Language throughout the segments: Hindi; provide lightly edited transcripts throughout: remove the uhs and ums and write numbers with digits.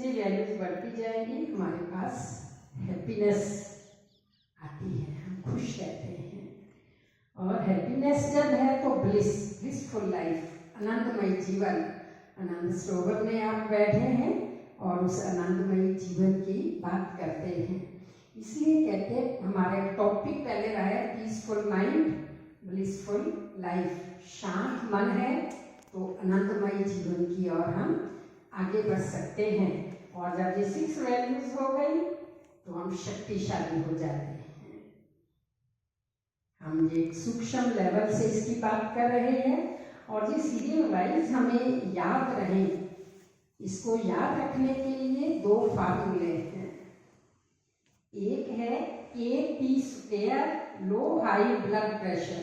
जितनी वैल्यूज बढ़ती जाएगी हमारे पास हैप्पीनेस आती है, हम खुश रहते हैं। और हैप्पीनेस जब है तो ब्लिसफुल लाइफ, आनंदमय जीवन। आनंद सरोवर में आप बैठे हैं और उस आनंदमय जीवन की बात करते हैं, इसलिए कहते हैं हमारे टॉपिक पहले रहा है पीसफुल माइंड ब्लिसफुल लाइफ। शांत मन है तो आनंदमय जीवन की ओर हम आगे बढ़ सकते हैं। और जब ये 6 वैल्यूज हो गई तो हम शक्तिशाली हो जाते हैं। हम ये सूक्ष्म लेवल से इसकी बात कर रहे हैं और ये सीरियल वाइज हमें याद रहे। इसको याद रखने के लिए 2 फार्मूले हैं। एक है KP² low high blood pressure,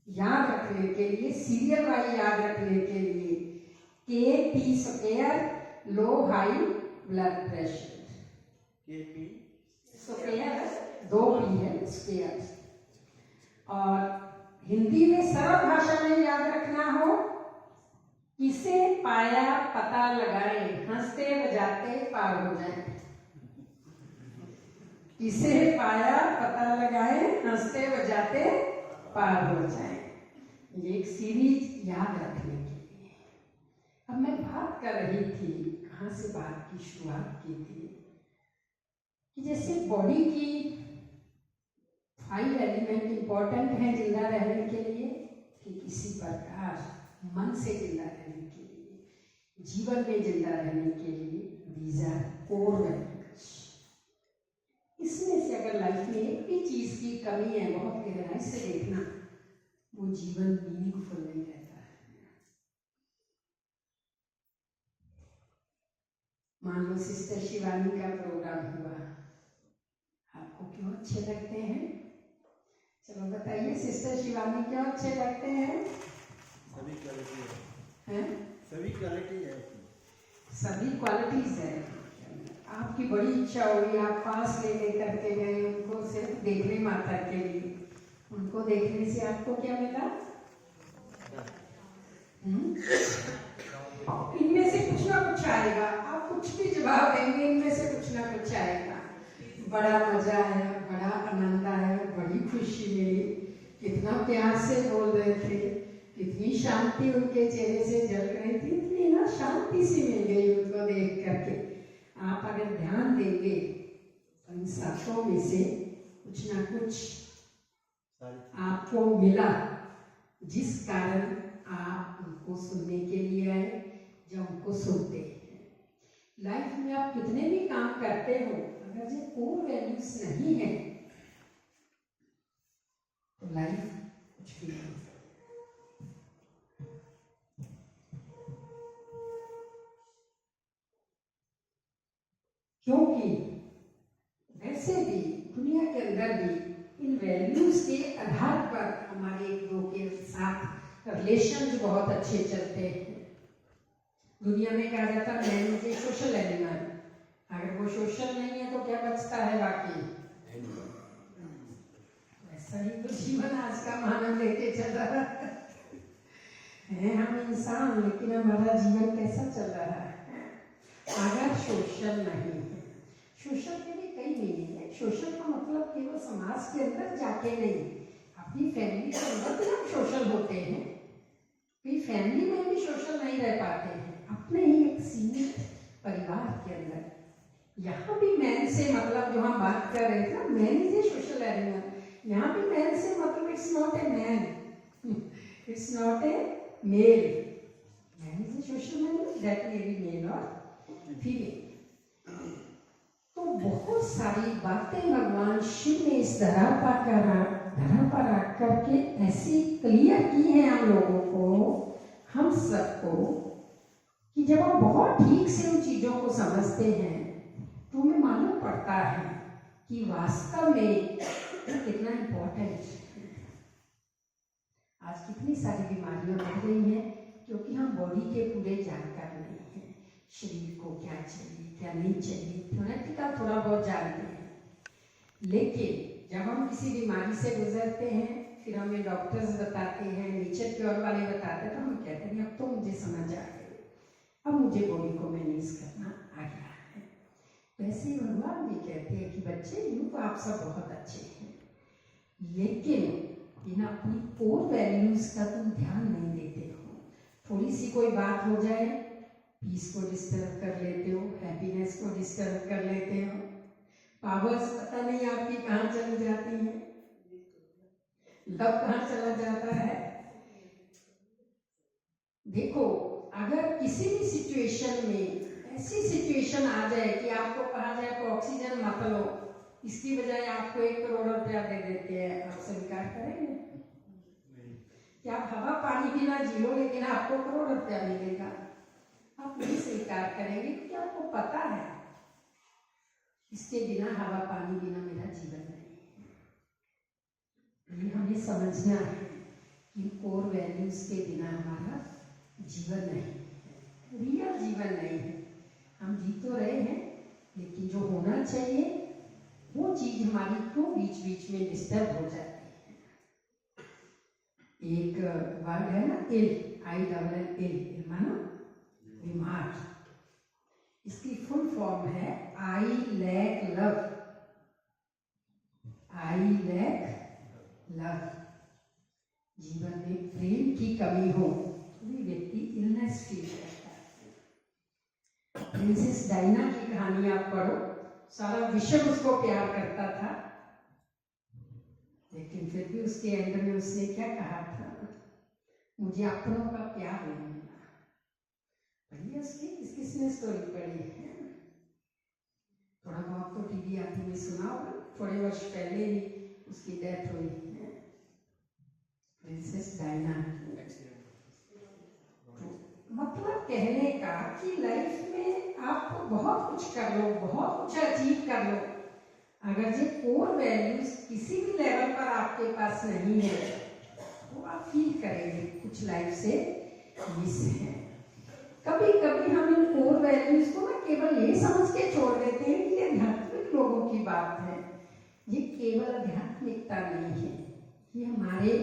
याद रखने के लिए सीरियल वाइज याद रखने के लिए KP² low high blood pressure. KP square 2 P है स्क्वायर। और हिंदी में सरल भाषा में याद रखना हो, किसे पाया पता लगाए हंसते बजाते पार हो जाए। किसे पाया पता लगाए हंसते बजाते पार हो जाए। ये एक सीरीज याद रखने के लिए। अब मैं बात कर रही थी, कहाँ से बात की शुरुआत की थी कि जैसे बॉडी की 5 एलिमेंट इंपॉर्टेंट हैं जिंदा रहने के लिए, कि किसी प्रकार मन से जिंदा रहने के लिए, जीवन में जिंदा रहने के लिए these are core values। इसमें से अगर लाइफ में एक भी चीज की कमी है, बहुत गहराई से देखना, वो जीवन मीनिंगफुल नहीं रहता है। मान लो सिस्टर शिवानी का प्रोग्राम हुआ, आपको क्यों अच्छे लगते हैं? चलो बताइए, सिस्टर शिवानी क्यों अच्छे लगते हैं? सभी क्वालिटी हैं? सभी क्वालिटी है, सभी क्वालिटीज है। आपकी बड़ी इच्छा हुई, आप पास ले लेकर के गए उनको सिर्फ देखने माता के लिए। उनको देखने से आपको क्या मिला? इनमें से कुछ ना कुछ आएगा, आप कुछ भी जवाब देंगे इनमें से कुछ ना कुछ आएगा। बड़ा मजा आया, बड़ा आनंद आया, बड़ी खुशी मिली, कितना प्यार से बोल रहे थे, कितनी शांति उनके चेहरे से झलक रही थी, इतनी ना शांति सी मिल गई उनको देख करके। आप अगर ध्यान देंगे तो इन सातों में से कुछ ना कुछ आपको मिला, जिस कारण आप उनको सुनने के लिए आए, जब उनको सुनते हैं। लाइफ में आप कितने भी काम करते हो, अगर ये कोर वैल्यूज नहीं है तो लाइफ कुछ भी नहीं। क्योंकि वैसे भी दुनिया के अंदर भी इन वैल्यूज के आधार पर हमारे एक दो के साथ रिलेशन बहुत अच्छे चलते हैं। दुनिया में कहा जाता है man is a social animal, अगर वो सोशल नहीं है तो क्या बचता है बाकी? ऐसा ही तो जीवन आज का मानव लेके चल रहा है। हम इंसान, लेकिन हमारा जीवन कैसा चल रहा है? अगर सोशल नहीं है, सोशल के भी कई मीनिंग है। सोशल का मतलब केवल समाज के अंदर जाके नहीं, अपनी फैमिली के अंदर भी हम सोशल होते हैं। कोई फैमिली में भी सोशल नहीं रह पाते हैं, अपने ही एक सीमित परिवार के अंदर। यहाँ भी मैन से मतलब जो हम बात कर रहे थे ना, man is a social animal, यहाँ भी मैन से मतलब it's not a man, it's not a male. Man is a social animal, that may be male और फीमेल। तो बहुत सारी बातें भगवान शिव ने इस धरा पर रख करके ऐसी क्लियर की है हम लोगों को, हम सबको, कि जब हम बहुत ठीक से उन चीजों को समझते हैं तो हमें मालूम पड़ता है कि वास्तव में कितना इम्पोर्टेंट है। आज कितनी सारी बीमारियां बढ़ गई हैं क्योंकि हम बॉडी के पूरे जानकार नहीं हैं। शरीर को क्या चाहिए क्या नहीं चाहिए, थ्योरेटिकल थोड़ा बहुत जानते हैं, लेकिन जब हम किसी बीमारी से गुजरते हैं फिर हमें डॉक्टर्स बताते हैं, नेचर क्योर वाले बताते हैं, तो हम कहते हैं अब तो मुझे समझ आ गई, अब मुझे बॉडी को मैनेज करना आ गया है। वैसे ही भगवान भी कहते हैं कि बच्चे यूँ तो आप सब बहुत अच्छे हैं, लेकिन इन अपनी कोर वैल्यूज का तुम ध्यान नहीं देते हो। थोड़ी सी कोई बात हो जाए, पीस को डिस्टर्ब कर लेते हो, हैप्पीनेस को डिस्टर्ब कर लेते हो, पावर्स पता नहीं आपकी कहाँ चली जाती हैं, लव कहाँ चला जाता है। देखो, अगर किसी भी सिचुएशन में ऐसी सिचुएशन आ जाए कि आपको कहा जाए कि ऑक्सीजन मत लो, इसकी बजाय आपको 1 करोड़ रुपया दे देते हैं, आप स्वीकार करेंगे? कि आप हवा पानी बिना जी लो लेकिन आपको करोड़ रुपया मिलेगा, आप नहीं स्वीकार करेंगे क्योंकि आपको पता है इसके बिना, हवा पानी बिना मेरा जीवन नहीं है। ये हमें समझना है कि कोर वैल्यूज के बिना हमारा जीवन नहीं है, रियल जीवन नहीं है। हम जी तो रहे हैं लेकिन जो होना चाहिए वो चीज हमारी क्यों बीच बीच में डिस्टर्ब हो जाती है। एक वर्ड है ना, इल, ILL, मानो बीमार। इसकी फुल फॉर्म है I lack love. I lack love. जीवन में प्रेम की कमी हो तो भी व्यक्ति इलनेस फील करता है। प्रिंसेस डायना की कहानी आप पढ़ो, सारा विश्व उसको प्यार करता था, लेकिन फिर भी उसके एंड में उसने क्या कहा था, मुझे अपनों का प्यार नहीं मिला। पढ़िए उसकी, किसने स्टोरी पढ़ी है? थोड़ा बहुत तो टीवी आती में सुना होगा, थोड़े वर्ष पहले ही उसकी डेथ हुई है, प्रिंसेस डायना। मतलब कहने का कि लाइफ में आप बहुत कुछ कर लो, बहुत कुछ अचीव कर लो, अगर ये कोर वैल्यूज किसी भी लेवल पर आपके पास नहीं है तो आप फील करेंगे कुछ लाइफ से मिस है। कभी कभी हम इन कोर वैल्यूज को ना केवल ये समझ के छोड़ देते हैं कि ये आध्यात्मिक लोगों की बात है। ये केवल आध्यात्मिकता नहीं है, ये हमारे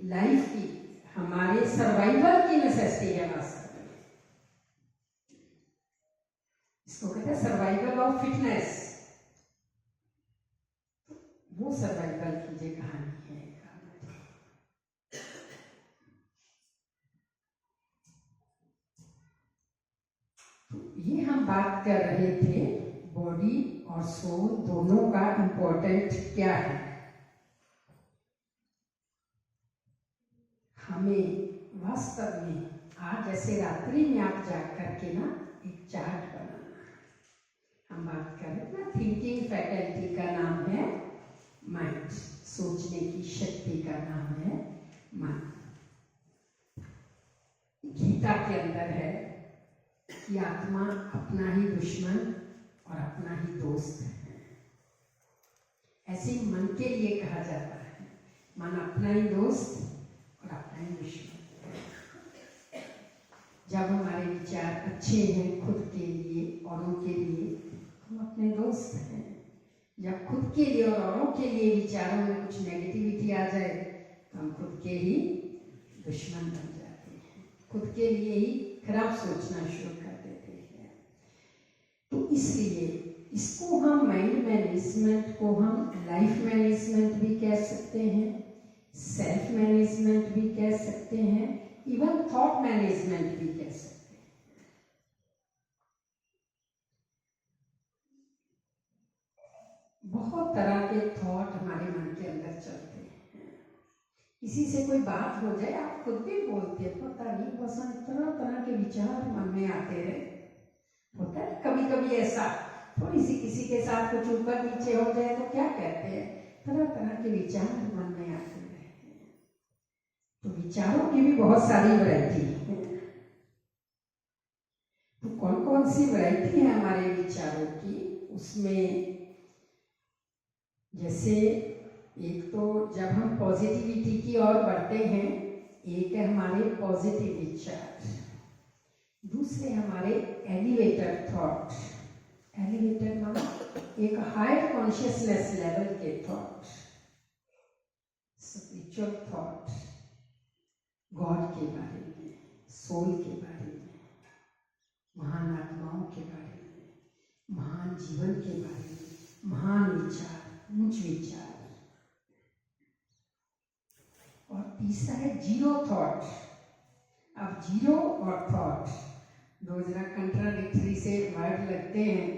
लाइफ की, हमारे सर्वाइवल की नेसेसिटी है वास्तव में। इसको कहते हैं सर्वाइवल ऑफ फिटनेस। वो सर्वाइवल की ये कहानी है। ये हम बात कर रहे थे बॉडी और सोल दोनों का इम्पोर्टेंट क्या है। हमें वास्तव में आज जैसे रात्रि में आप जाग करके ना एक चार्ट बनाना। हम बात कर रहे ना, थिंकिंग फैकल्टी का नाम है माइंड, सोचने की शक्ति का नाम है मन। गीता के अंदर है कि आत्मा अपना ही दुश्मन और अपना ही दोस्त है। ऐसे ही मन के लिए कहा जाता है, मन अपना ही दोस्त और अपना ही दुश्मन। जब हमारे विचार अच्छे हैं खुद के लिए, औरों के लिए, हम अपने दोस्त हैं। जब खुद के लिए और औरों के लिए विचारों में कुछ नेगेटिविटी आ जाए तो हम खुद के ही दुश्मन बन जाते हैं, खुद के लिए ही खराब सोचना शुरू कर देते हैं। तो इसलिए इसको हम माइंड मैनेजमेंट को हम लाइफ मैनेजमेंट भी कह सकते हैं, सेल्फ मैनेजमेंट भी कह सकते हैं, इवन थॉट मैनेजमेंट भी कह सकते हैं। बहुत तरह के थॉट हमारे मन के अंदर चलते हैं। किसी से कोई बात हो जाए, आप खुद भी बोलते हैं, पता नहीं बस तरह तरह के विचार मन में आते रहे। होता है कभी कभी ऐसा, थोड़ी सी किसी के साथ कुछ ऊपर नीचे हो जाए तो क्या कहते हैं, तरह तरह के विचार मन में आते रहे। तो विचारों की भी बहुत सारी वैरायटी है। तो कौन कौन सी वैरायटी है हमारे विचारों की, उसमें जैसे एक तो जब हम पॉजिटिविटी की ओर बढ़ते हैं, एक है हमारे पॉजिटिव विचार, दूसरे हमारे एलिवेटर थॉट। एलिवेटर मतलब एक हायर कॉन्शियसनेस लेवल के थॉट, स्पिरिचुअल थॉट, गॉड के बारे में, सोल के बारे में, जीवन के बारे में, महान विचार, ऊंच विचार। और तीसरा है जीरो थॉट। अब जीरो और थॉट दो जरा कंट्राडिक्टरी से वर्ड लगते हैं।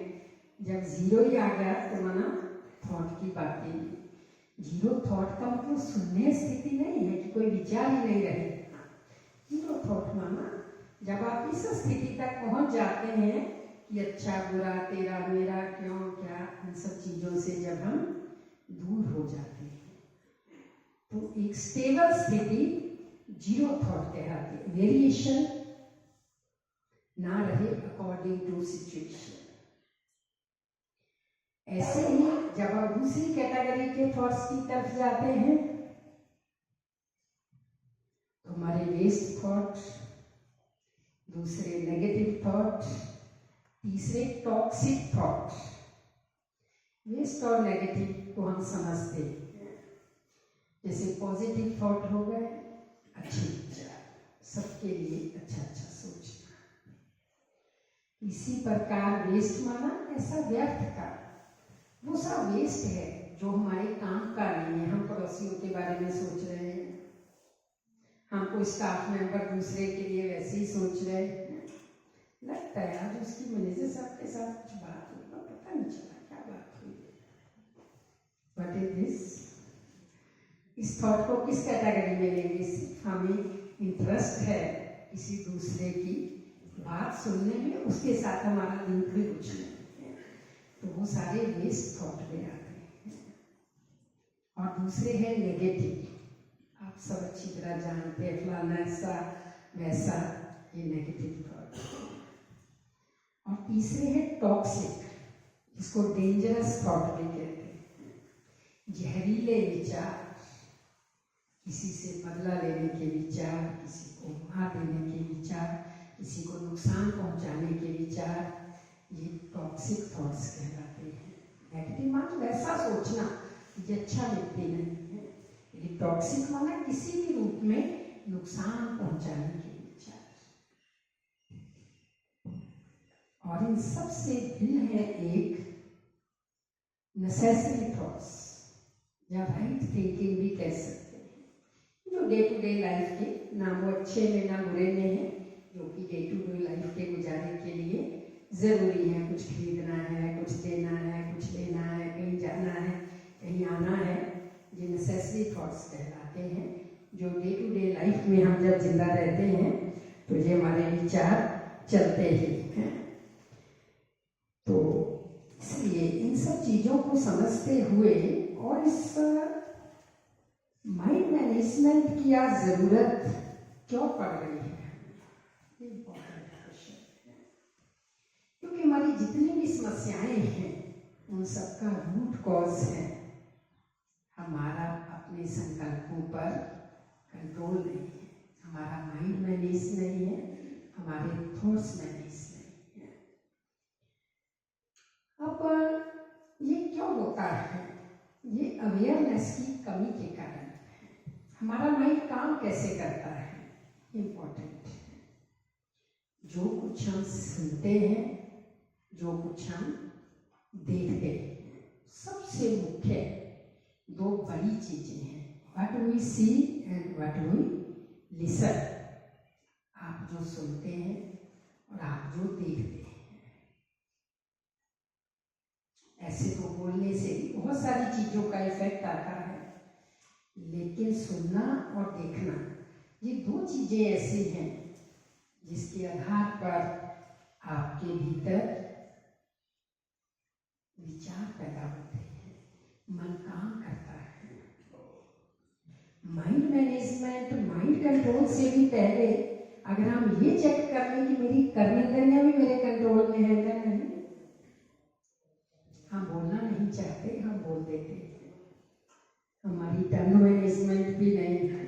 जब जीरो ही आ गया तो माना थॉट की बातें नहीं। जीरो थॉट का मतलब शून्य स्थिति नहीं है कि कोई विचार ही नहीं रहे। जीरो थॉट माना जब आप इस स्थिति तक पहुंच जाते हैं कि अच्छा बुरा तेरा मेरा क्यों क्या, इन सब चीजों से जब हम दूर हो जाते हैं तो एक स्टेबल स्थिति जीरो थॉट कहलाती है। वेरिएशन ना रहे अकॉर्डिंग टू सिचुएशन। ऐसे ही जब आप दूसरी कैटेगरी के थॉट्स की तरफ जाते हैं तो हमारे वेस्ट थॉट, दूसरे नेगेटिव थॉट, तीसरे टॉक्सिक थॉट। वेस्ट और नेगेटिव को हम समझते हैं, जैसे पॉजिटिव थॉट हो गए अच्छे विचार, सबके लिए अच्छा अच्छा सोचना। इसी प्रकार वेस्ट माना ऐसा व्यर्थ का, वो सब वेस्ट है जो हमारे काम का नहीं है। हम पड़ोसियों के बारे में सोच रहे हैं, हम कोई स्टाफ मेंबर दूसरे के लिए वैसे ही सोच रहे हैं। लगता है आज उसकी मैनेजर साहब के साथ कुछ बात हुई, पता नहीं चला क्या बात हुई। What is this? इस थॉट को किस कैटेगरी में लेंगे? सिर्फ हमें इंटरेस्ट है किसी दूसरे की बात सुनने में, उसके साथ हमारा लिंक भी कुछ नहीं है, तो वो सारे वेस्ट थॉट में आते हैं। और दूसरे है नेगेटिव। आप सब अच्छी तरह जानते हैं फलाना ऐसा वैसा, ये नेगेटिव थॉट। और तीसरे है टॉक्सिक, जिसको डेंजरस थॉट भी कहते हैं। जहरीले विचार, किसी से बदला लेने के विचार, किसी को मार देने के विचार, किसी को नुकसान पहुंचाने के विचार, ये टॉक्सिक थॉट्स कहलाते हैं। नेगेटिव माना वैसा सोचना जो अच्छा व्यक्ति नहीं है, ये टॉक्सिक माना किसी भी रूप में नुकसान पहुंचाने के विचार। और इन सब से भिन्न है एक नेसेसरी थॉट्स या राइट थिंकिंग भी कह सकते हैं, जो डे टू डे लाइफ के ना वो अच्छे में ना बुरे में है, जो कि डे टू डे लाइफ के गुजारे के लिए जरूरी है। कुछ खरीदना है, कुछ देना है, कुछ लेना है, कहीं जाना है, कहीं आना है, ये नेसेसरी थॉट्स कहलाते हैं, जो डे टू डे लाइफ में हम जब जिंदा रहते हैं तो ये हमारे विचार चलते ही हैं। तो इसलिए इन सब चीजों को समझते हुए और इस माइंड मैनेजमेंट की आज जरूरत क्यों पड़ रही है, इम्पोर्टेंट क्वेश्चन है। क्योंकि हमारी जितनी भी समस्याएं हैं उन सबका रूट कॉज है हमारा अपने संकल्पों पर कंट्रोल नहीं है, हमारा माइंड मैनेज नहीं है, हमारे थॉट्स मैनेज नहीं है। अब ये क्यों होता है? ये अवेयरनेस की कमी के कारण है। हमारा माइंड काम कैसे करता है, इम्पोर्टेंट है। जो कुछ हम सुनते हैं, जो कुछ हम देखते हैं, सबसे मुख्य दो बड़ी चीजें हैं, what we see and what we listen. आप जो सुनते हैं और आप जो देखते हैं। ऐसे तो बोलने से बहुत सारी चीजों का इफेक्ट आता है, लेकिन सुनना और देखना ये दो चीजें ऐसी हैं जिसके आधार पर आपके भीतर विचार पैदा होते हैं, मन काम करता है। माइंड मैनेजमेंट, माइंड कंट्रोल से भी पहले अगर हम ये चेक कर लें कि मेरी कर्मेंद्रियां भी मेरे कंट्रोल में है या नहीं। हम बोलना नहीं चाहते, हम बोल देते हैं, हमारी टंग मैनेजमेंट भी नहीं है।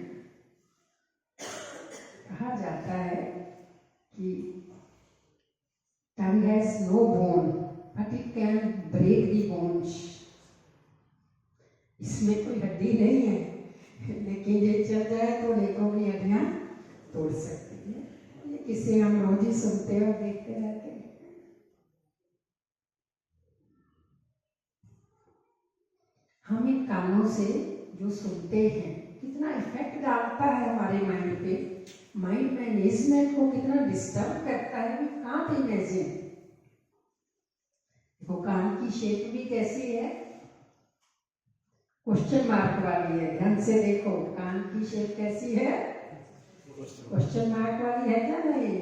कहा जाता है कि tongue has no bone but it can break the bones. इसमें कोई हड्डी नहीं है, लेकिन ये चल जाए तो नेकों की हड्डियां तोड़ सकती है। ये किसे हम रोज ही सुनते और देखते रहते हैं। हम इन कानों से जो सुनते हैं कितना इफेक्ट डालता है हमारे माइंड पे, माइंड मैनेजमेंट को कितना डिस्टर्ब करता है, वी कांट इमेजिन। वो कान की शेप भी कैसी है, क्वेश्चन मार्क वाली है। ध्यान से देखो, कान की शेप कैसी है, क्वेश्चन मार्क वाली है क्या नहीं।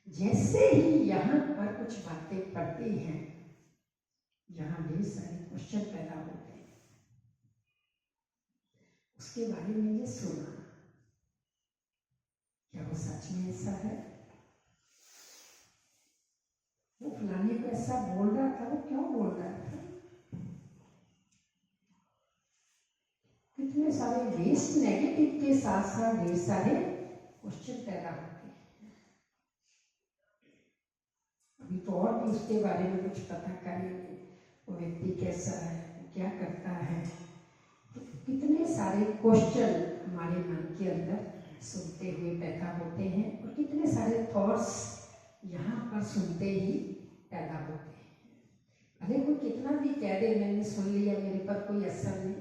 जैसे ही यहाँ पर कुछ बातें पढ़ती हैं, यहाँ ढेर सारे क्वेश्चन पैदा होते हैं, उसके बारे में ये सुना, क्या वो सच में ऐसा है, वो फलाने को ऐसा बोल रहा था, वो क्यों बोल रहा था। कितने सारे वेस्ट नेगेटिव के साथ साथ ढेर सारे क्वेश्चन पैदा होते हैं। अभी तो और भी उसके बारे में कुछ पता करेंगे, वो व्यक्ति कैसा है, क्या करता है। तो कितने सारे क्वेश्चन हमारे मन के अंदर सुनते हुए पैदा होते हैं, और कितने सारे थॉट्स यहाँ पर सुनते ही पैदा होते हैं। अरे कोई कितना भी कह दे मैंने सुन लिया, मेरे पर कोई असर नहीं,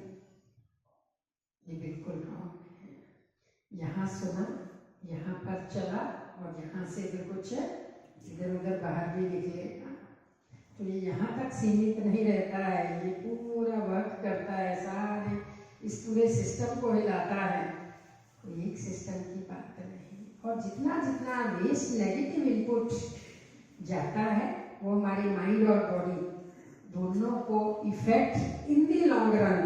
ये बिल्कुल रॉन्ग है। यहाँ सुना, यहाँ पर चला, और यहाँ से अगर कुछ इधर उधर बाहर भी निकलेगा तो ये यहाँ तक सीमित नहीं रहता है, ये पूरा वर्क करता है, सारे इस पूरे सिस्टम को हिलाता है। कोई एक सिस्टम की बात नहीं। और जितना जितना वेस्ट नेगेटिव इनपुट जाता है वो हमारे माइंड और बॉडी दोनों को effect in the long run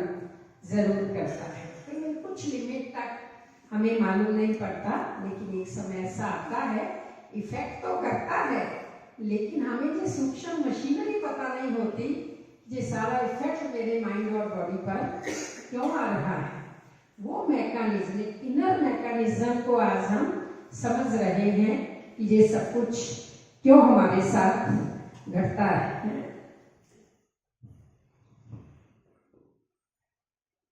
जरूर करता है। तो कुछ लिमिट तक हमें मालूम नहीं पड़ता, लेकिन एक समय ऐसा आता है इफेक्ट तो करता है, लेकिन हमें जो सूक्ष्म मशीनरी पता नहीं होती, ये सारा इफेक्ट मेरे माइंड और बॉडी पर क्यों आ रहा है। वो मैकेनिज्म, इनर मैकेनिज्म को आज हम समझ रहे हैं कि ये सब कुछ क्यों हमारे साथ घटता है।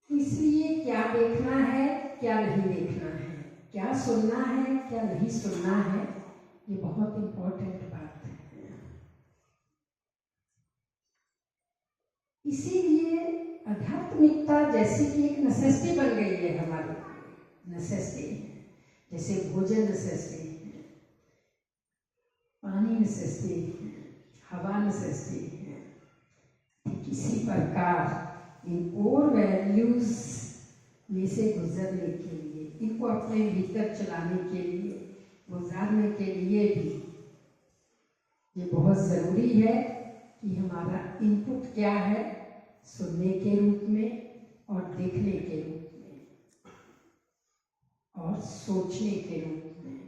इसलिए क्या देखना है, क्या नहीं देखना है, क्या सुनना है, क्या नहीं सुनना है, ये बहुत इंपॉर्टेंट बात है। इसीलिए आध्यात्मिकता जैसे कि एक नेसेसिटी बन गई है हमारी, नेसेसिटी, जैसे भोजन नेसेसिटी, पानी नेसेसिटी, हवा नेसेसिटी है, किसी प्रकार इन कोर वैल्यूज में से गुजरने के लिए, इनको अपने भीतर चलाने के लिए, गुजारने के लिए भी ये बहुत ज़रूरी है कि हमारा इनपुट क्या है, सुनने के रूप में और देखने के रूप में और सोचने के रूप में,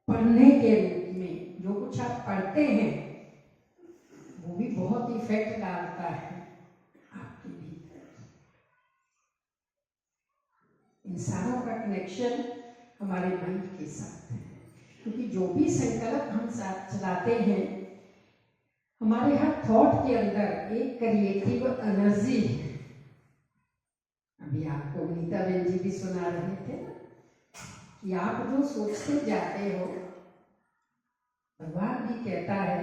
पढ़ने के रूप में। जो कुछ आप पढ़ते हैं वो भी बहुत इफेक्ट डालता है आपके भीतर। इंसानों का कनेक्शन हमारे माइंड के साथ है, क्योंकि जो भी संकल्प हम साथ चलाते हैं, हमारे हर थॉट के अंदर एक क्रिएटिव एनर्जी है। अभी आपको नीता बहन जी भी सुना रहे थे ना कि आप जो सोचते जाते हो, भगवान भी कहता है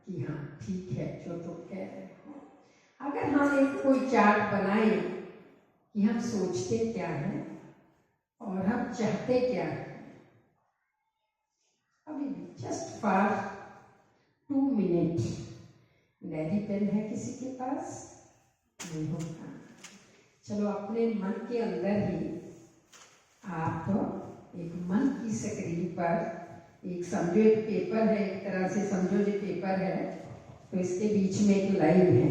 कि हाँ ठीक है जो तुम कह रहे हो। अगर हम एक कोई चार्ट बनाए कि हम सोचते क्या हैं और हम चाहते क्या हैं, अभी just for 2 minute, diary pen है किसी के पास? नहीं होगा। चलो अपने मन के अंदर ही आप एक मन की स्क्रीन पर एक समझो, एक पेपर है, एक तरह से समझो जो पेपर है, तो इसके बीच में एक लाइन है,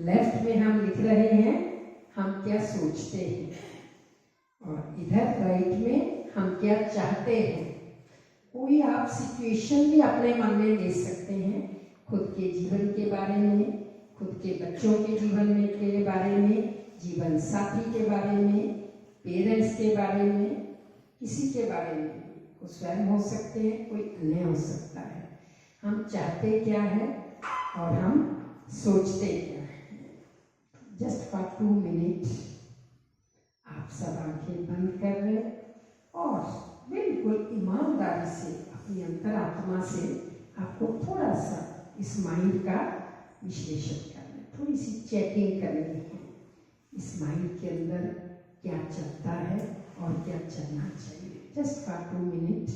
लेफ्ट में हम लिख रहे हैं हम क्या सोचते हैं, और इधर राइट में हम क्या चाहते हैं। कोई आप सिचुएशन भी अपने मन में ले सकते हैं, खुद के जीवन के बारे में, खुद के बच्चों के जीवन में के बारे में, जीवन साथी के बारे में, पेरेंट्स के बारे में, किसी के बारे में। वो स्वयं हो सकते हैं, कोई अन्य हो सकता है। हम चाहते क्या है और हम सोचते क्या है। जस्ट फॉर 2 मिनट आप सब आंखें बंद कर रहे और बिल्कुल ईमानदारी से अपनी अंतरात्मा से आपको थोड़ा सा इस माइंड का विश्लेषण करना है। थोड़ी सी चेकिंग करनी है इस माइंड के अंदर क्या चलता है और क्या चलना चाहिए। जस्ट फॉर 2 मिनट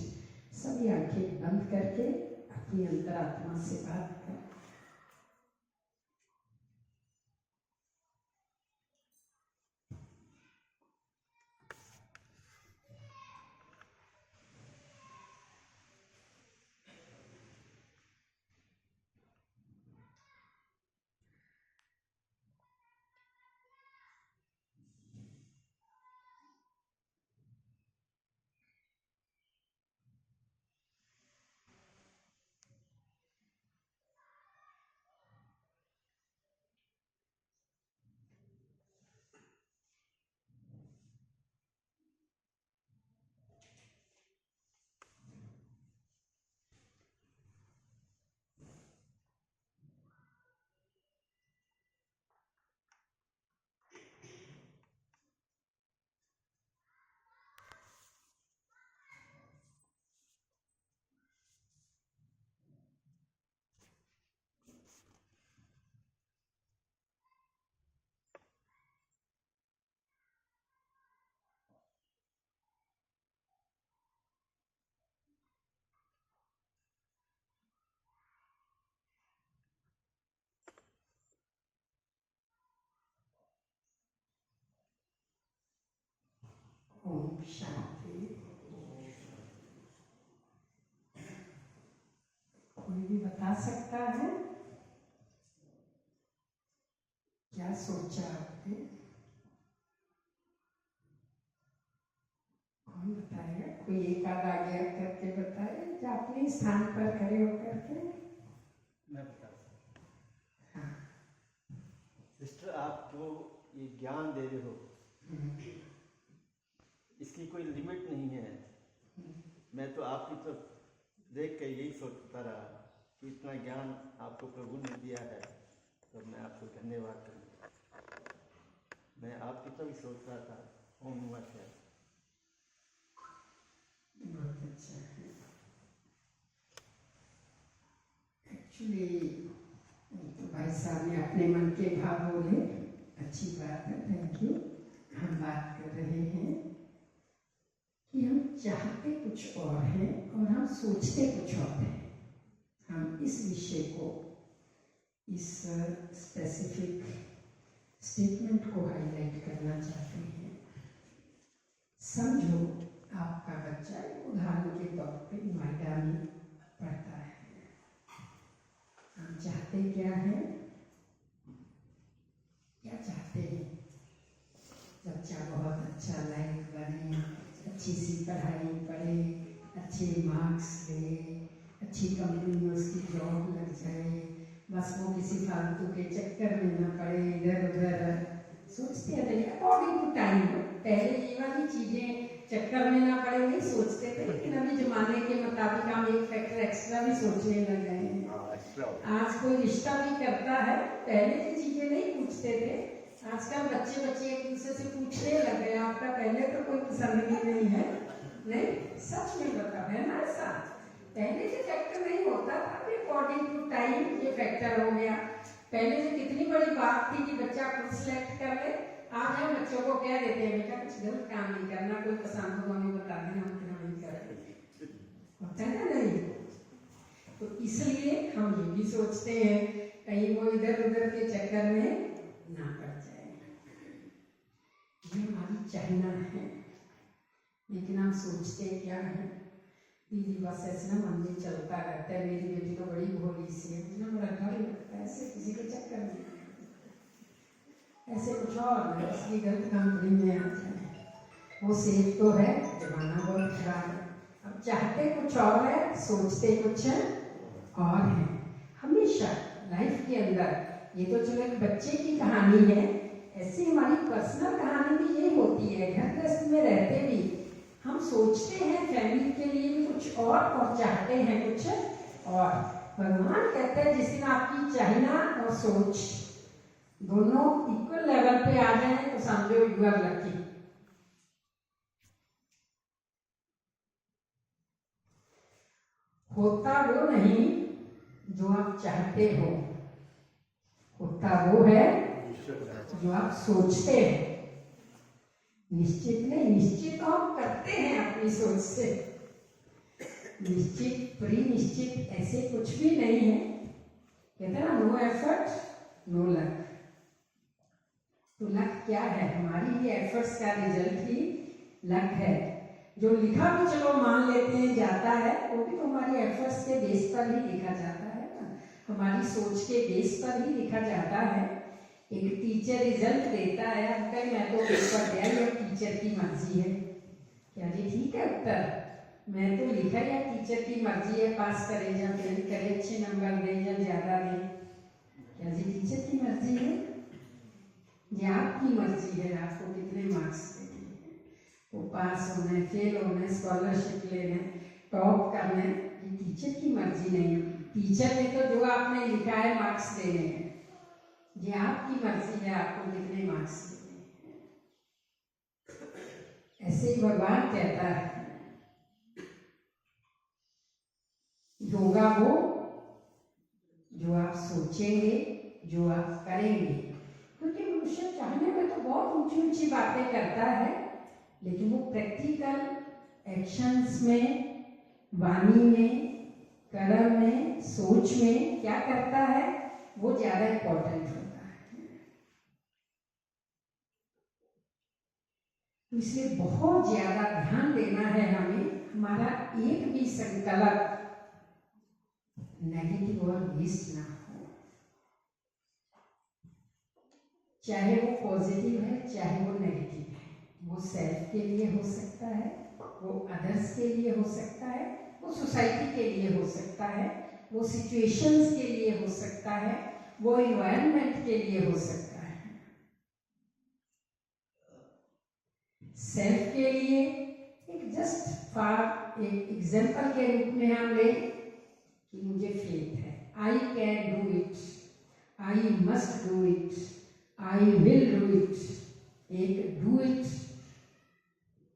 सभी आंखें बंद करके अपनी अंतरात्मा से बात करें। ओम शांति। कोई भी बता सकता है क्या सोचा आपने? कौन बताएगा? कोई एक आध आगे करके बताए या अपने स्थान पर खड़े होकर के? मैं बता सकता हाँ। सिस्टर, आप जो ये ज्ञान दे रहे हो इसकी कोई लिमिट नहीं है। मैं तो आपकी तरफ देख के यही सोचता रहा कि इतना ज्ञान आपको प्रभु ने दिया है, तो मैं आपको धन्यवाद करूँ। मैं आपकी तरफ ही सोच रहा था। ओम नमः शिवाय। बहुत अच्छा है। एक्चुअली तो भाई साहब ने अपने मन के भाव बोले, अच्छी बात है, थैंक यू। हम बात कर रहे हैं कि हम चाहते कुछ और हैं और हम सोचते कुछ और हैं। हम इस विषय को, इस स्पेसिफिक स्टेटमेंट को हाईलाइट करना चाहते हैं। समझो आपका बच्चा उदाहरण के तौर पे नोएडा में पढ़ता है। हम चाहते क्या है? क्या चाहते हैं? बच्चा बहुत अच्छा लाइफ बने, अच्छी सी पढ़ाई पढ़े, अच्छे मार्क्स ले, अच्छी कंपनी में उसकी जॉब लग जाए, बस वो किसी फालतू के चक्कर में न पड़े, इधर उधर सोचते रहे अकॉर्डिंग टू टाइम। पहले ये वाली चीजें चक्कर में ना पड़े नहीं सोचते थे, लेकिन अभी जमाने के मुताबिक हम एक फैक्टर एक्स्ट्रा भी सोचने लग गए हैं। आज कोई रिश्ता भी करता है, पहले की चीजें नहीं पूछते थे, आजकल बच्चे एक दूसरे से पूछने लग गए आपका पहले तो कोई पसंदगी नहीं है। नहीं, सच में बता है ना ऐसा? पहले से फैक्टर नहीं होता था, अकॉर्डिंग टू टाइम ये फैक्टर हो गया। पहले से कितनी बड़ी बात थी कि बच्चा खुद सिलेक्ट कर ले। आज हम बच्चों को कह देते हैं बेटा कुछ गलत काम नहीं करना, कोई पसंद हो हमें बता देना, हम फिर नहीं करते। होता है ना? नहीं। तो इसलिए हम ये भी सोचते हैं कहीं वो इधर उधर के चक्कर में ना पड़ जाए। ये हमारी चाहना है, लेकिन हम सोचते क्या है? दीदी बस ऐसे ना मन में चलता रहता है, मेरी बेटी तो बड़ी भोली सी है, मुझे बड़ा डर लगता है ऐसे किसी के चक्कर में, ऐसे कुछ और इसकी गलत कंपनी में आ जाए। वो सेफ तो है, जमाना बहुत खराब है। अब चाहते कुछ और है, सोचते कुछ और है। हमेशा लाइफ के अंदर ये तो चलो एक बच्चे की कहानी है, ऐसी हमारी पर्सनल कहानी भी ये होती है। घर गृहस्थ में रहते भी हम सोचते हैं फैमिली के लिए भी कुछ और चाहते हैं कुछ और। भगवान कहते हैं जिस दिन आपकी चाहना और सोच दोनों इक्वल लेवल पे आ जाए तो समझो यू आर लकी। होता वो नहीं जो आप चाहते हो, होता वो है जो आप सोचते हैं। निश्चित नहीं, निश्चित तो हम करते हैं अपनी सोच से। निश्चित, प्री निश्चित ऐसे कुछ भी नहीं है। कहते हैं ना, नो एफर्ट नो लक। तो लक क्या है? हमारी ही एफर्ट्स का रिजल्ट ही लक है। जो लिखा भी चलो मान लेते हैं जाता है, वो भी तो हमारी एफर्ट्स के बेस पर ही लिखा जाता है ना, हमारी सोच के बेस पर ही लिखा जाता है। एक टीचर रिजल्ट देता है, अब कहीं मैं तो पेपर दिया, ये टीचर की मर्जी है। क्या जी ठीक है उत्तर? मैं तो लिखा या टीचर की मर्जी है, पास करे या फेल करे, अच्छे नंबर दे या ज्यादा दे। क्या जी टीचर की मर्जी है? ये आपकी मर्जी है, आपको कितने मार्क्स देने हैं, वो पास होना है, फेल होना है, स्कॉलरशिप लेना है, टॉप करना है, ये टीचर की मर्जी नहीं है। टीचर ने तो जो आपने लिखा है मार्क्स देने हैं, ये आपकी मर्जी है, आपको कितने मार्क्स देने हैं। ऐसे ही भगवान कहता है, होगा वो जो आप सोचेंगे, जो आप करेंगे। क्योंकि मनुष्य चाहने में तो बहुत ऊंची ऊंची बातें करता है, लेकिन वो प्रैक्टिकल एक्शंस में, वाणी में, कर्म में, सोच में क्या करता है, वो ज्यादा इंपॉर्टेंट होता है। इसलिए बहुत ज्यादा ध्यान देना है हमें, हमारा एक भी संकल्प नेगेटिव और वेस्ट ना हो। चाहे वो पॉजिटिव है, चाहे वो नेगेटिव है, वो सेल्फ के लिए हो सकता है, वो अदर्स के लिए हो सकता है, वो सोसाइटी के लिए हो सकता है, वो सिचुएशंस के लिए हो सकता है, वो एनवायरनमेंट के लिए हो सकता है। सेल्फ के लिए एक जस्ट फॉर एक एग्जाम्पल के रूप में हम लें कि मुझे फेथ है, I can do it, I must do it, I will do it. एक do it,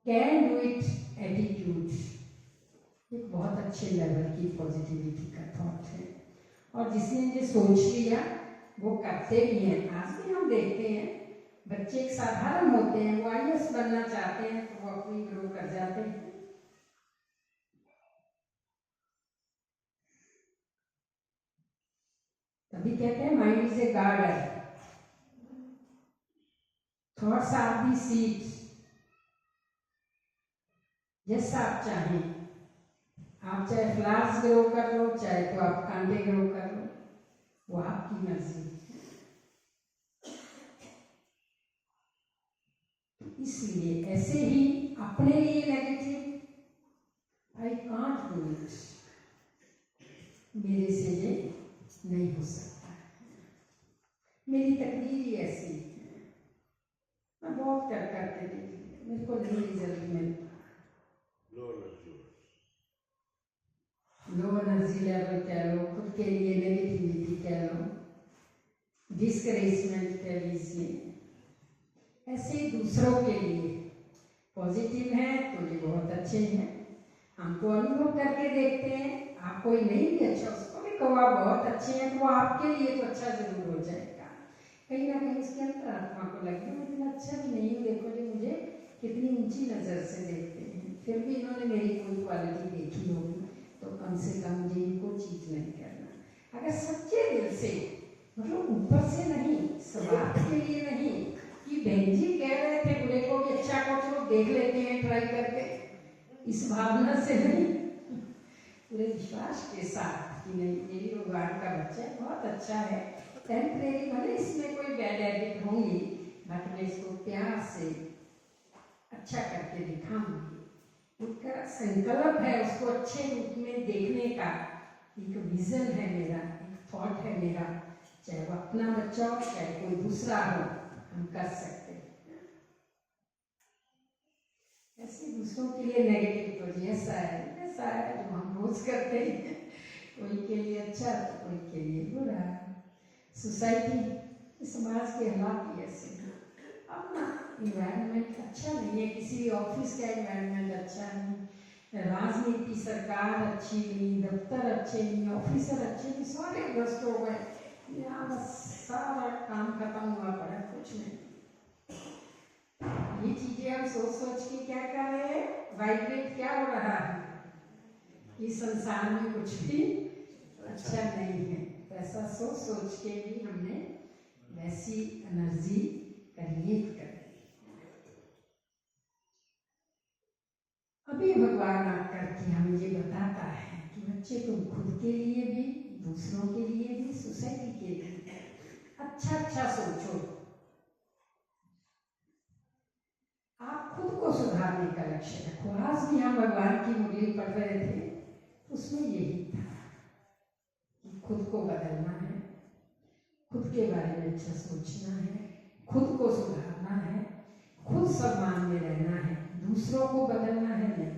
can do it attitude एक बहुत अच्छे लेवल की पॉजिटिविटी का थॉट है। और जिसने ये सोच लिया वो करते भी हैं। आज भी हम देखते हैं बच्चे एक साधारण होते हैं, वो IAS बनना चाहते हैं तो वो अपनी ग्रो कर जाते हैं। तभी कहते हैं mind is a garden, thoughts are the seeds. जैसा आप चाहें, आप चाहे फ्लावर्स ग्रो कर लो, चाहे तो आप कांटे ग्रो कर लो, वो आपकी मर्जी है। इसलिए ऐसे ही अपने लिए negative, I can't do it, मेरे से ये नहीं हो सकता, मेरी तकदीर ही ऐसी है, मैं बहुत कर करके देख लिया, मेरे को नहीं रिजल्ट मिलता। लो एनर्जी लेवल कह लो, खुद के लिए नेगेटिविटी कह लो, डिस्करेजमेंट कह लीजिए। ऐसे ही दूसरों के लिए पॉजिटिव है तो ये बहुत अच्छे हैं, हमको अनुभव करके देखते हैं। आप कोई नहीं भी अच्छा, उसको भी कहो आप बहुत अच्छे हैं, तो वो आपके लिए तो अच्छा जरूर हो जाएगा। कहीं ना कहीं इसके अंदर आत्मा को लगे मैं इतना अच्छा भी नहीं हूँ, देखो जी मुझे कितनी ऊंची नज़र से देखते हैं, फिर भी इन्होंने मेरी कोई क्वालिटी देखी होगी, तो कम से कम मुझे इनको चीज नहीं करना। अगर सच्चे दिल से, मतलब ऊपर से नहीं, स्वार्थ के लिए नहीं कि बहन जी कह रहे थे बुरे को भी अच्छा को चलो देख लेते हैं ट्राई करके, इस भावना से नहीं, पूरे विश्वास के साथ कि नहीं मेरी भगवान का बच्चा है, बहुत अच्छा है, टेम्परेरी भले इसमें कोई बैड हैबिट होंगी, बट मैं इसको प्यार से अच्छा करके दिखाऊंगी। उनका संकल्प है उसको अच्छे रूप में देखने का, एक विजन है मेरा, एक थॉट है मेरा, चाहे वो अपना बच्चा हो चाहे कोई दूसरा हो, हम कर सकते हैं। ऐसे दूसरों के लिए नेगेटिव तो ऐसा है जो हम रोज करते हैं, कोई के लिए अच्छा तो कोई के लिए बुरा। सोसाइटी, समाज के हालात ही ऐसे हैं, अपना इन्वायरमेंट अच्छा नहीं है, किसी ऑफिस का इन्वायरमेंट अच्छा नहीं, राजनीति सरकार अच्छी नहीं, दफ्तर अच्छे नहीं, ऑफिसर अच्छे नहीं, सारे ग्रस्त हो गए, यहाँ बस सारा काम खत्म हुआ पड़ा, कुछ नहीं। ये चीजें हम सोच सोच के क्या कर रहे हैं, वाइब्रेट क्या हो रहा है, इस संसार में कुछ भी अच्छा नहीं है। तो ऐसा सोच सोच के भी हमने वैसी एनर्जी क्रिएट कर दी। अभी भगवान आकर के हमें ये बताता है कि बच्चे तुम खुद के लिए भी, दूसरों के लिए भी, सोसाइटी के लिए अच्छा अच्छा सोचो। आप खुद को सुधारने का लक्ष्य रखो। आज भी हम भगवान की मुरली पढ़ रहे थे, उसमें यही था कि खुद को बदलना है, खुद के बारे में अच्छा सोचना है, खुद को सुधारना है, खुद सम्मान में रहना है, दूसरों को बदलना है नहीं।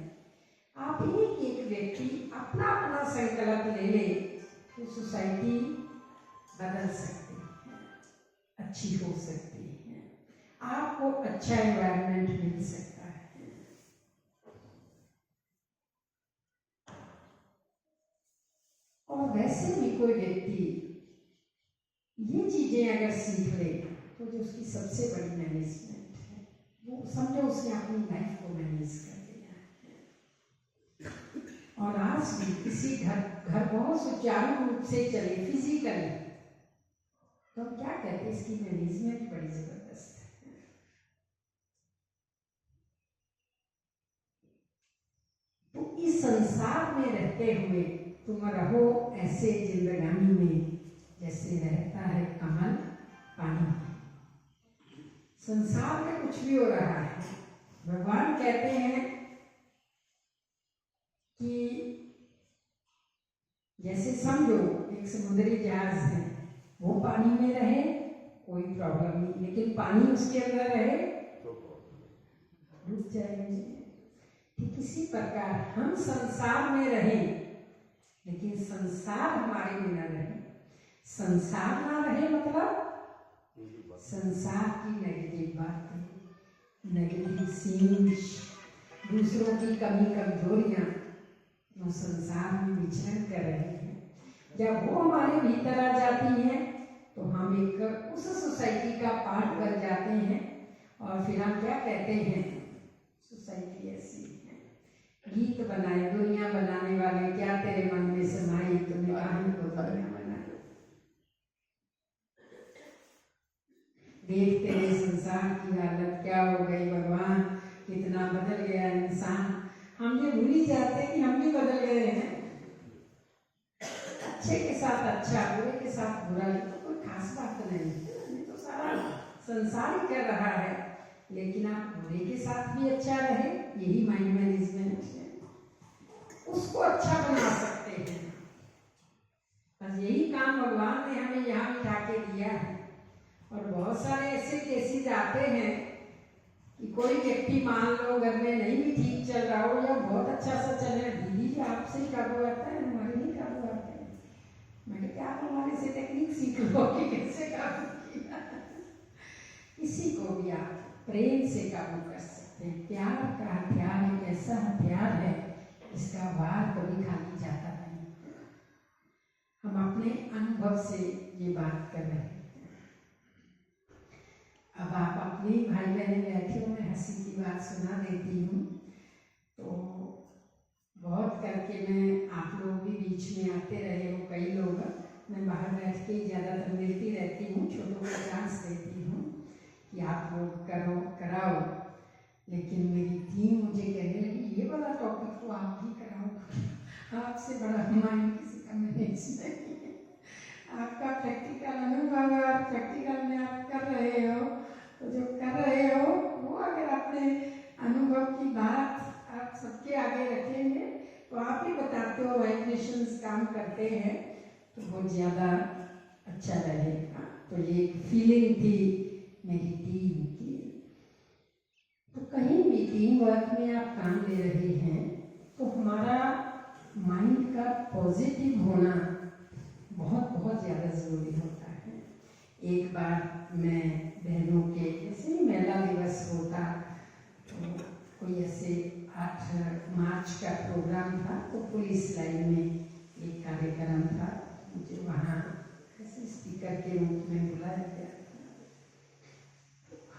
आप एक एक व्यक्ति अपना अपना संकल्प ले ले तो सोसाइटी बदल सकती है, अच्छी हो सकती है, आपको अच्छा एनवायरनमेंट मिल सकता है। और वैसे भी कोई व्यक्ति ये चीजें अगर सीख ले तो जो उसकी सबसे बड़ी मैनेजमेंट है, वो समझो उसने अपनी लाइफ को मैनेज कर दिया है। और आज भी किसी घर बहुत सुचारू रूप से चले फिजिकली, तो हम क्या कहते हैं, इसकी मैनेजमेंट बड़ी जबरदस्त है। तो इस संसार में रहते हुए तुम रहो ऐसे जिंदगानी में जैसे रहता है कमल पानी में। संसार में कुछ भी हो रहा है, भगवान कहते हैं कि जैसे समझो एक समुद्री जहाज है, वो पानी में रहे कोई प्रॉब्लम नहीं, लेकिन पानी उसके अंदर रहे डूब जाएंगे। ठीक इसी प्रकार हम संसार में रहें लेकिन संसार हमारे में न रहे। संसार ना रहे मतलब संसार की नेगेटिव बातें, नेगेटिव सीन्स, दूसरों की कमी कमजोरियां जो संसार में विचरण कर रहे हैं, जब वो हमारे भीतर आ जाती हैं तो हम एक उस सोसाइटी का पार्ट बन जाते हैं। और फिर हम क्या कहते हैं, सोसाइटी ऐसी है। गीत बनाए दुनिया बनाने वाले, क्या तेरे मन में समाई तूने कहानी को दुनिया बनाई। देख तेरे संसार की हालत क्या हो गई भगवान, कितना बदल गया इंसान। हम ये भूल ही जाते हैं कि हम भी बदल गए हैं। अच्छे के साथ अच्छा, बुरे के साथ बुरा, ये तो कोई खास बात नहीं है, ये तो सारा संसार ही कर रहा है। लेकिन आप बुरे के साथ भी अच्छा रहे, यही माइंड मैनेजमेंट है, उसको अच्छा बना सकते हैं। बस यही काम भगवान ने हमें यहाँ बिठा के दिया है। और बहुत सारे ऐसे केसेस आते हैं कि कोई व्यक्ति मान लो घर में नहीं भी ठीक चल रहा हो या बहुत अच्छा सा चल रहा है, दीदी जी आपसे ही काबू आता है, हमारे नहीं काबू आते हैं। मैंने क्या आप हमारे से टेक्निक सीख लो कि कैसे काबू किया। किसी को भी आप प्रेम से काबू कर सकते हैं। प्यार का हथियार एक ऐसा हथियार है इसका वार कभी खाली जाता नहीं। हम अपने अनुभव से ये बात कर रहे हैं। अब आप अपने भाई बहन बैठे हो, मैं हंसी की बात सुना देती हूँ। तो बहुत करके मैं, आप लोग भी बीच में आते रहे हो कई लोग, मैं बाहर बैठ के ज़्यादातर मिलती रहती हूँ, छोटों को चांस देती हूँ कि आप लोग करो कराओ। लेकिन मेरी टीम मुझे कहने लगी ये वाला टॉपिक तो आप ही कराओ, आपसे बड़ा माइंड किसी का मैनेज नहीं है। आपका प्रैक्टिकल अनुभव है और प्रैक्टिकल में आप कर रहे हो, तो जो कर रहे हो वो अगर अपने अनुभव की बात आप सबके आगे रखेंगे तो आप ही बताते हो वाइब्रेशंस काम करते हैं, तो बहुत ज़्यादा अच्छा रहेगा। तो ये एक फीलिंग थी मेरी टीम की। तो कहीं भी टीम वर्क में आप काम ले रहे हैं तो हमारा माइंड का पॉजिटिव होना बहुत बहुत ज़्यादा ज़रूरी होता है। एक बार मैं बहनों के जैसे ही महिला दिवस होता तो कोई ऐसे 8 मार्च का प्रोग्राम था, तो पुलिस लाइन में एक कार्यक्रम था, मुझे वहाँ ऐसे स्पीकर के रूप में बुलाया गया।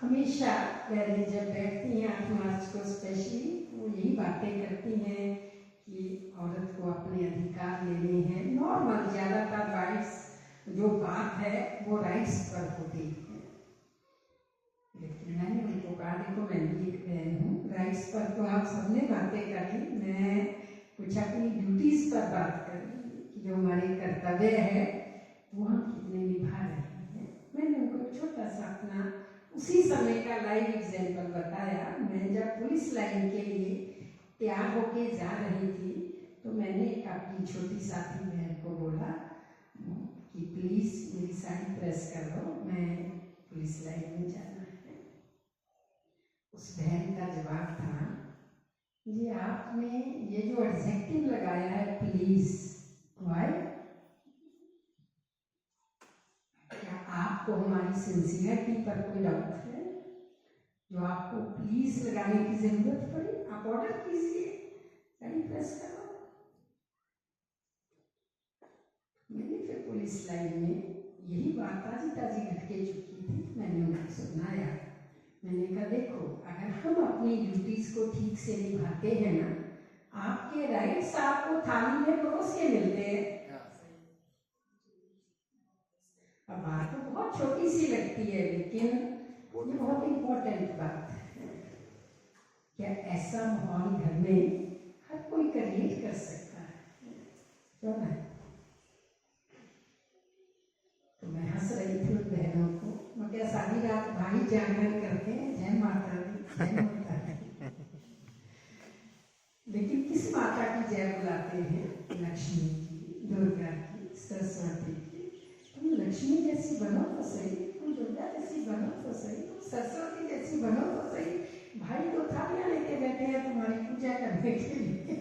हमेशा पहले जब बैठती हैं 8 मार्च को स्पेशली, वो यही बातें करती हैं कि औरत को अपने अधिकार लेने हैं। नॉर्मल ज़्यादातर राइट्स जो बात है वो राइट्स पर होती है, लेकिन मैंने उनको कहा देखो मैं भी एक बहन हूँ, राइट्स पर तो आप सबने बातें कर ली, मैं कुछ अपनी ड्यूटीज पर बात कर ली कि जो हमारे कर्तव्य है वो हम कितने निभा रहे हैं। मैंने उनको एक छोटा सा अपना उसी समय का लाइव एग्जाम्पल बताया। मैं जब पुलिस लाइन के लिए तैयार होके जा रही थी तो मैंने एक अपनी छोटी साथी बहन को बोला कि प्लीज मेरी साड़ी प्रेस कर दो, मैं पुलिस लाइन में जाना है। उस बहन का जवाब था, जी आपने ये जो एडजेक्टिव लगाया है प्लीज, वाई? क्या आपको हमारी सिंसियरिटी पर कोई डाउट है जो आपको प्लीज लगाने की जरूरत पड़ी? आप ऑर्डर कीजिए, साड़ी प्रेस करो। मैंने फिर पुलिस लाइन में यही बात ताजी ताजी घट के चुकी थी, मैंने उनको सुनाया। मैंने कहा देखो अगर हम अपनी ड्यूटीज को ठीक से निभाते हैं ना, आपके राइट्स आपको थाली में परोस के मिलते हैं। अब बात तो बहुत छोटी सी लगती है, लेकिन ये बहुत इम्पोर्टेंट बात है। क्या ऐसा माहौल घर में हर कोई क्रिएट कर सकता है? क्यों नहीं? तो मैं हंस रही थी उन बहनों को, मैं क्या सारी रात भाई जागरण करते हैं, जय माता दी जय माता दी। लेकिन किस माता की जय बुलाते हैं? लक्ष्मी की, दुर्गा की, सरस्वती की। तुम लक्ष्मी जैसी बनो तो सही, तुम दुर्गा जैसी बनो तो सही, तुम सरस्वती जैसी बनो तो सही। भाई तो थालियां लेके बैठे हैं तुम्हारी पूजा करने के लिए।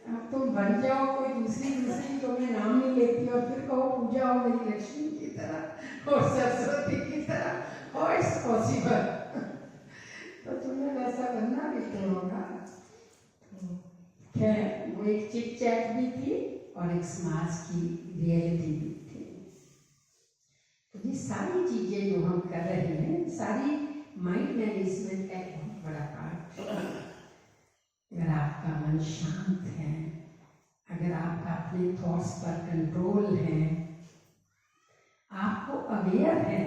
अब तुम बन जाओ कोई दूसरी तो मैं नाम नहीं लेती और फिर कहो पूजा हो मेरी लक्ष्मी की तरह और सरस्वती की तरह, हाउ इट्स पॉसिबल? तो तुम्हें वैसा बनना भी तो होगा। खैर वो एक चिट चैट भी थी और एक समाज की रियलिटी भी थी। तो ये सारी चीजें जो हम कर रहे हैं, सारी माइंड मैनेजमेंट का एक बहुत बड़ा पार्ट है। अगर आपका मन शांत है, अगर आपका अपने थॉट्स पर कंट्रोल है, आपको अवेयर है